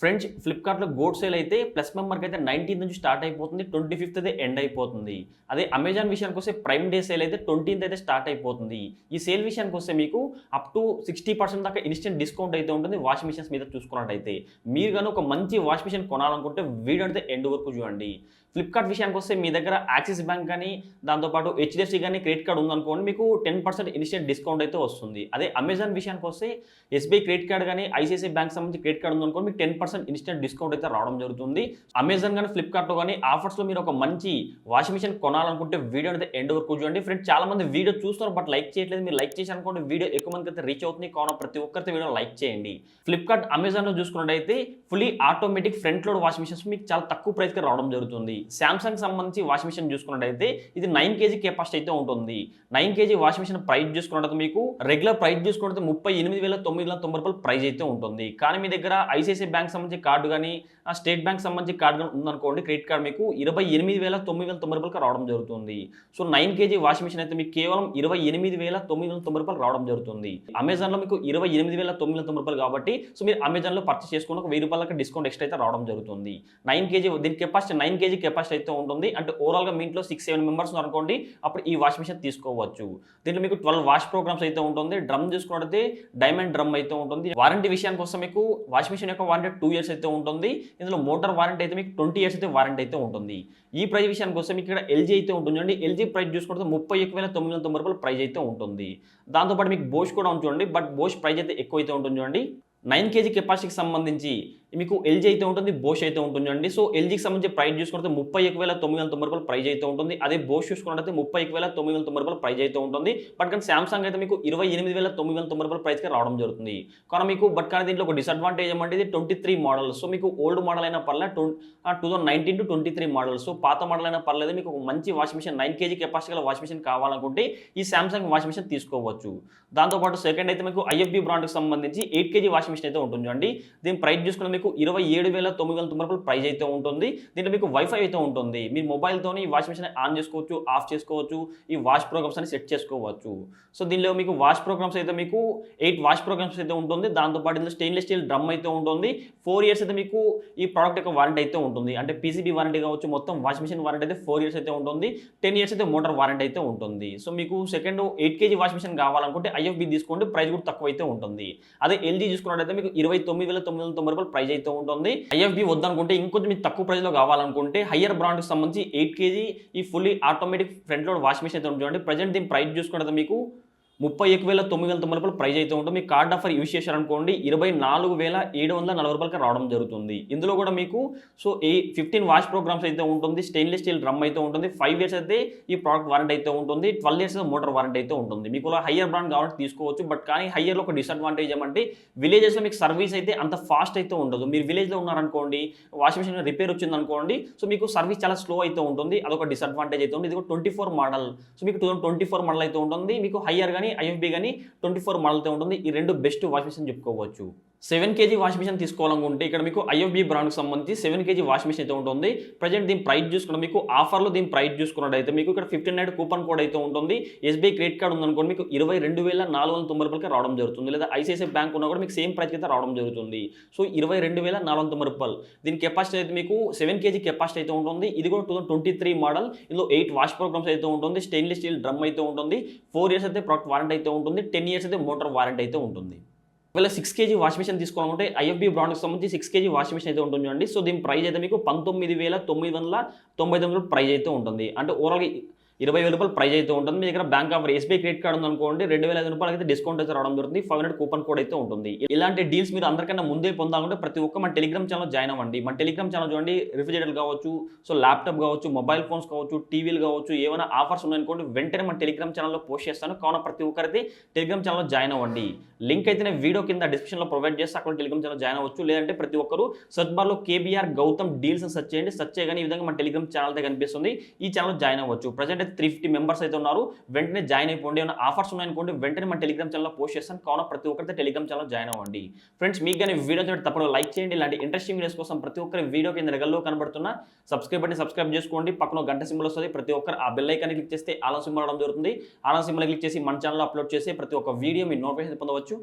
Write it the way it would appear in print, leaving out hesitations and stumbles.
Friends ఫ్లిప్‌కార్ట్‌లో gold sale అయితే plus మెంబర్‌కైతే 19థ్ నుంచి స్టార్ట్ అయిపోతుంది. 25థ్ అయితే ఎండ్ అయిపోతుంది. అదే అమెజాన్ విషయానికొస్తే ప్రైమ్ డే సేల్ అయితే 20థ్ అయితే స్టార్ట్ అయిపోతుంది. ఈ సేల్ విషయానికొస్తే మీకు అప్ టు 60% దాకా ఇన్‌స్టంట్ డిస్కౌంట్ అయితే ఉంటుంది వాషింగ్ మిషన్స్ మీద చూసుకున్నట్టయితే. మీరు గాని ఒక మంచి వాషింగ్ మిషన్ కొనాలనుకుంటే వీడియో అయితే ఎండ్ వరకు చూడండి. ఫ్లిప్‌కార్ట్ విషయానికొస్తే మీ దగ్గర యాక్సిస్ బ్యాంక్ గాని, దాంతో పాటు హెచ్‌డిఎఫ్‌సి గాని క్రెడిట్ కార్డ్ ఉందనుకోండి మీకు 10% ఇన్‌స్టంట్ డిస్కౌంట్ అయితే వస్తుంది. అదే అమెజాన్ విషయానికొస్తే ఎస్‌బీఐ క్రెడిట్ కార్డ్ గాని, ఐసీఐసీఐ బ్యాంక్ సంబంధించి క్రెడిట్ కార్డ్ ఉందనుకోండి మీకు 10% ఇన్‌స్టంట్ డిస్కౌంట్ అయితే రావడం జరుగుతుంది. అమెజాన్ గాని, ఫ్లిప్‌కార్ట్‌లో గాని ఆఫర్స్‌లో మీరు ఒక మంచి వాషింగ్ మిషన్ కొనాలనుకుంటే వీడియో అయితే ఎండ్ వరకు చూడండి. ఫ్రెండ్స్ చాలా మంది వీడియో చూస్తున్నారు బట్ లైక్ చేయట్లేదు. మీరు లైక్ చేశారనుకోండి వీడియో ఎక్కువ మందికి అయితే రీచ్ అవుతుంది. కావున ప్రతి ఒక్కరితో వీడియో లైక్ చేయండి. ఫ్లిప్‌కార్ట్, అమెజాన్‌లో చూసుకున్నట్టయితే fully automatic front load washing machines మీకు చాలా తక్కువ ప్రైస్‌కి రావడం జరుగుతుంది. సామ్‌సంగ్ సంబంధించి వాషింగ్ మిషన్ చూసుకున్నట్టయితే ఇది 9 కేజీ కెపాసిటీ అయితే ఉంటుంది. 9 కేజీ వాషింగ్ మిషన్ ప్రైస్ చూసుకున్నట్టయితే మీకు రెగ్యులర్ ప్రైస్ చూసుకున్నట్టయితే రూ. 38,990 ప్రైస్ అయితే ఉంటుంది. కానీ మీ దగ్గర ఐసీఐసీఐ బ్యాంక్ సంబంధించి కార్డు గాని, స్టేట్ బ్యాంక్ సంబంధించి కార్డు గాని ఉందనుకోండి క్రెడిట్ కార్డ్ మీకు రూ. 28,990 రావడం జరుగుతుంది. సో 9 కేజీ వాషింగ్ మిషన్ అయితే మీకు కేవలం రూ. 28,990 రావడం జరుగుతుంది. అమెజాన్‌లో మీకు రూ. 29,990 కాబట్టి సో మీరు అమెజాన్‌లో పర్చేస్ చేసుకుని ఒక రూ. 1000 దాకా డిస్కౌంట్ ఎక్స్ట్రా అయితే రావడం జరుగుతుంది. 9 కేజీ దీని కెపాసిటీ 9 కేజీ కెపాసిటీ అయితే ఉంటుంది. అంటే ఓవరాల్‌గా మీ ఇంట్లో 6, 7 మెంబర్స్ ఉన్నారనుకోండి అప్పుడు ఈ వాషింగ్ మిషన్ తీసుకోవచ్చు. దీంట్లో మీకు 12 వాష్ ప్రోగ్రామ్స్ అయితే ఉంటుంది. డ్రమ్ చూసుకున్నట్టయితే డైమండ్ డ్రమ్ అయితే ఉంటుంది. వారంటీ విషయానికి వస్తే మీకు వాషింగ్ మిషన్ యొక్క వారంటీ 2 ఇయర్స్ అయితే ఉంటుంది. ఇందులో మోటార్ వారంటీ అయితే మీకు 20 ఇయర్స్ అయితే వారంటీ అయితే ఉంటుంది. ఈ ప్రైస్ విషయానికి వస్తే మీకు ఇక్కడ ఎల్జీ అయితే ఉంటుంది చూడండి. ఎల్జీ ప్రైస్ చూసుకుంటే రూ. 31,990 ప్రైస్ అయితే ఉంటుంది. దాంతోపాటు మీకు బోష్ కూడా ఉంది చూడండి. బట్ బోష్ ప్రైస్ అయితే ఎక్కువ అయితే ఉంటుంది చూడండి. 9 కేజీ కెపాసిటీకి సంబంధించి మీకు ఎల్జీ అయితే ఉంటుంది, బోష్ అయితే ఉంటుంది చూడండి. సో ఎల్జీకి సంబంధించి ప్రైస్ చూసుకుంటే రూ. 31,990 ప్రైస్ అయితే ఉంటుంది. అదే బోష్ చూసుకున్నట్లయితే రూ. 31,990 ప్రైస్ అయితే ఉంటుంది. బట్ కానీ సామ్సంగ్ అయితే మీకు రూ. 28,990 ప్రైస్‌కి రావడం జరుగుతుంది. కానీ దీంట్లో ఒక డిసడ్వాంటేజ్ ఏమంటే ఇది 23 మోడల్. సో మీకు ఓల్డ్ మోడల్ అయినా పర్లేదు 2019 టు 23 మోడల్. సో పాత మోడల్ అయినా పర్లేదు మీకు ఒక మంచి వాషింగ్ మిషన్ 9 కేజీ కెపాసిటీ గల వాషింగ్ మిషన్ కావాలనుకుంటే ఈ సామ్సంగ్ వాషింగ్ మిషన్ తీసుకోవచ్చు. దాంతోపాటు సెకండ్ అయితే మీకు ఐఎఫ్బీ బ్రాండ్‌కి సంబంధించి 8 కేజీ వాషింగ్ మిషన్ అయితే ఉంటుంది చూడండి. దీని ప్రైస్ చూసుకుంటే మీకు రూ. 27,990 ప్రైస్ అయితే ఉంటుంది. దీంట్లో మీకు వైఫై అయితే ఉంటుంది. మీ మొబైల్‌తోని ఈ వాషింగ్ మిషన్ ఆన్ చేసుకోవచ్చు, ఆఫ్ చేసుకోవచ్చు. ఈ వాష్ ప్రోగ్రామ్స్ అని సెట్ చేసుకోవచ్చు. సో దీనిలో మీకు వాష్ ప్రోగ్రామ్స్ అయితే మీకు 8 వాష్ ప్రోగ్రామ్స్ అయితే ఉంటుంది. దాంతోపాటు ఇందులో స్టెయిన్‌లెస్ స్టీల్ డ్రమ్ అయితే ఉంటుంది. 4 ఇయర్స్ అయితే మీకు ఈ ప్రోడక్ట్ యొక్క వారంటీ అయితే ఉంటుంది. అంటే పీసీబీ వారంటీ కావచ్చు, మొత్తం వాషింగ్ మిషన్ వారంటీ అయితే 4 ఇయర్స్ అయితే ఉంటుంది. 10 ఇయర్స్ అయితే మోటార్ వారంటీ అయితే ఉంటుంది. సో మీకు సెకండ్ 8 కేజీ వాషింగ్ మిషన్ కావాలనుకుంటే ఐఎఫ్బీ తీసుకోండి. ప్రైస్ కూడా తక్కువ అయితే ఉంటుంది. అదే ఎల్జీ చూసుకున్నట్టయితే మీకు రూ. 29,990 ప్రైస్ అయితే ఉంటుంది. ఐఎఫ్బీ వద్దనుకుంటే ఇంకొంచెం మీకు తక్కువ ప్రైస్‌లో కావాలనుకుంటే హయ్యర్ బ్రాండ్‌కి సంబంధించి 8 కేజీ ఈ fully automatic front load washing machine అయితే ఉంటుంది చూడండి. ప్రెజెంట్ దీని ప్రైస్ చూసుకుంటే మీకు రూ. 31,990 ప్రైస్ అయితే ఉంటుంది. మీకు కార్డ్ ఆఫర్ యూజ్ చేశారనుకోండి రూ. 24,740 రావడం జరుగుతుంది. ఇందులో కూడా మీకు సో 15 వాష్ ప్రోగ్రామ్స్ అయితే ఉంటుంది. స్టెయిన్‌లెస్ స్టీల్ డ్రమ్ అయితే ఉంటుంది. 5 ఇయర్స్ అయితే ఈ ప్రోడక్ట్ వారంటీ అయితే ఉంటుంది. 12 ఇయర్స్ మోటార్ వారంటీ అయితే ఉంటుంది. మీకు హయ్యర్ బ్రాండ్ కావాలంటే తీసుకోవచ్చు. బట్ కానీ హయ్యర్‌లో ఒక డిసడ్వాంటేజ్ ఏమంటే విలేజెస్‌లో మీకు సర్వీస్ అయితే అంత ఫాస్ట్ అయితే ఉండదు. మీరు విలేజ్‌లో ఉన్నారనుకోండి వాషింగ్ మిషన్ రిపేర్ వచ్చిందనుకోండి సో మీకు సర్వీస్ చాలా స్లో అయితే ఉంటుంది. అదొక డిసడ్వాంటేజ్ అయితే ఉంది. ఇది కూడా 24 మోడల్. సో మీకు 2024 మోడల్ అయితే ఉంటుంది. మీకు హయ్యర్ గాని ఐఎఫ్బీ గాని 24 మోడల్‌తో ఉంటుంది. ఈ రెండు బెస్ట్ వాషింగ్ మిషన్ చెప్పుకోవచ్చు. 7 కేజీ వాషింగ్ మిషన్ తీసుకోవాలనుకుంటే ఇక్కడ మీకు ఐఎఫ్బీ బ్రాండ్‌కి సంబంధించి 7 కేజీ వాషింగ్ మిషన్ అయితే ఉంటుంది. ప్రెజెంట్ దీని ప్రైస్ చూసుకుంటే మీకు ఆఫర్‌లో దీని ప్రైస్ చూసుకున్నట్టయితే మీకు ఇక్కడ 15 నైట్ కూపన్ కోడ్ అయితే ఉంటుంది. ఎస్బీఐ క్రెడిట్ కార్డ్ ఉందనుకోండి మీకు రూ. 22,490 రావడం జరుగుతుంది. లేదా ఐసీఐసీఐ బ్యాంక్ ఉన్నా కూడా మీకు సేమ్ ప్రైస్‌కి అయితే రావడం జరుగుతుంది. సో రూ. 22,490 దీని కెపాసిటీ అయితే మీకు 7 కేజీ కెపాసిటీ అయితే ఉంటుంది. ఇది కూడా 2023 మోడల్. ఇందులో 8 వాష్ ప్రోగ్రామ్స్ అయితే ఉంటుంది. స్టెయిన్‌లెస్ స్టీల్ డ్రమ్ అయితే ఉంటుంది. 4 ఇయర్స్ అయితే ప్రొడక్ట్ వారంటీ అయితే ఉంటుంది. 10 ఇయర్స్ అయితే మోటార్ వారంటీ అయితే ఉంటుంది. ఒకవేళ 6 కేజీ వాషింగ్ మిషన్ తీసుకోవాలనుకుంటే ఐఎఫ్బీ బ్రాండ్‌కి సంబంధించి 6 కేజీ వాషింగ్ మిషన్ అయితే ఉంటుంది చూడండి. సో దీని ప్రైస్ అయితే మీకు 19,999 ప్రైస్ అయితే ఉంటుంది. అంటే ఓవరాల్‌గా రూ. 20,000 ప్రైస్ అయితే ఉంటుంది. మీ దగ్గర bank offer SBI credit card ఉందనుకోండి రూ. 2,500 అయితే డిస్కౌంట్ అయితే రావడం జరుగుతుంది. 500 కూపన్ కోడ్ అయితే ఉంటుంది. ఇలాంటి డీల్స్ మీరు అందరికన్నా ముందే పొందాలంటే ప్రతి ఒక్క మన టెలిగ్రామ్ ఛానల్ జాయిన్ అవ్వండి. మన టెలిగ్రామ్ ఛానల్ చూడండి రిఫ్రిజిరేటర్ కావచ్చు, సో ల్యాప్టాప్ కావచ్చు, మొబైల్ ఫోన్స్ కావచ్చు, టీవీలు కావచ్చు, ఏమైనా ఆఫర్స్ ఉన్నాయనుకోండి వెంటనే మన టెలిగ్రామ్ ఛానల్లో పోస్ట్ చేస్తాను. కావున ప్రతి ఒక్కరైతే టెలిగ్రామ్ ఛానల్లో జాయిన్ అవ్వండి. లింక్ అయితే నేను వీడియో కింద డిస్క్రిప్షన్‌లో ప్రొవైడ్ చేస్తే అక్కడ టెలిగ్రామ్ ఛానల్ జాయిన్ అవ్వచ్చు. లేదంటే ప్రతి ఒక్కరు సెర్చ్ బార్‌లో కేబీఆర్ గౌతమ్ డీల్స్ అని సెర్చ్ చేయండి. సెర్చ్ చేయగానే ఈ విధంగా మన టెలిగ్రామ్ ఛానల్ అయితే కనిపిస్తుంది. ఈ ఛానల్లో జాయిన్ అవ్వచ్చు. ప్రెజెంట్ అయితే 350 మెంబర్స్ అయితే ఉన్నారు. వెంటనే జాయిన్ అయిపోండి. ఏమైనా ఆఫర్స్ ఉన్నాయనుకోండి వెంటనే మన టెలిగ్రామ్ ఛానల్లో పోస్ట్ చేస్తాను. కావున ప్రతి ఒక్కరైతే టెలిగ్రామ్ ఛానల్లో జాయిన్ అవ్వండి. ఫ్రెండ్స్ మీకు కానీ వీడియో నచ్చితే తప్పకుండా లైక్ చేయండి. ఇలాంటి ఇంట్రెస్టింగ్ వీడియోస్ కోసం ప్రతి ఒక్కరి వీడియో కింద రెగల్లో కనబడుతున్న సబ్స్క్రైబ్ బటన్ సబ్స్క్రైబ్ చేసుకోండి. పక్కన గంట సింబల్ వస్తుంది. ప్రతి ఒక్కరు ఆ బెల్ ఐకాన్ క్లిక్ చేస్తే ఆల్ సింబల్ రావడం జరుగుతుంది. ఆల్ సింబల్ క్లిక్ చేసి మన ఛానల్లో అప్లోడ్ చేసి ప్రతి ఒక్క వీడియో మీ నోటిఫికేషన్ పొందవచ్చు.